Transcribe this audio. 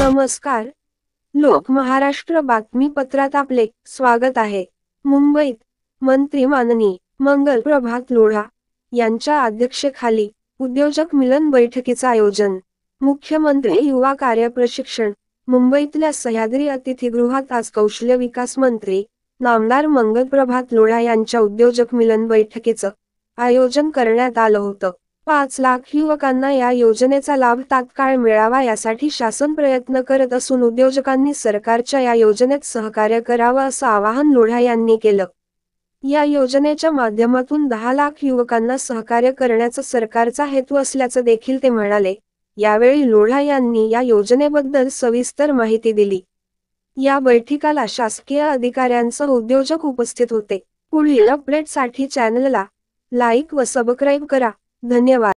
नमस्कार. लोक महाराष्ट्र बातमीपत्रात आपले स्वागत आहे. मुंबईत मंत्री माननीय मंगल प्रभात लोढा यांच्या अध्यक्षतेखाली उद्योजक मिलन बैठकीचं आयोजन. मुख्यमंत्री युवा कार्य प्रशिक्षण. मुंबईतल्या सह्याद्री अतिथीगृहात आज कौशल्य विकास मंत्री नामदार मंगल प्रभात लोढा यांच्या उद्योजक मिलन बैठकीचं आयोजन करण्यात आलं होतं. 5 लाख युवकांना या योजनेचा लाभ तात्काळ मिळावा यासाठी शासन प्रयत्न करत असून उद्योजकांनी सरकारच्या या योजनेत सहकार्य करावं असं आवाहन लोढा यांनी केलं. या योजनेच्या माध्यमातून 10 लाख युवकांना सहकार्य करण्याचा सरकारचा हेतू असल्याचं देखील ते म्हणाले. यावेळी लोढा यांनी या योजनेबद्दल सविस्तर माहिती दिली. या बैठकीला शासकीय अधिकाऱ्यांसह उद्योजक उपस्थित होते. पुढील अपडेटसाठी चॅनलला लाईक व सबस्क्राईब करा. धन्यवाद.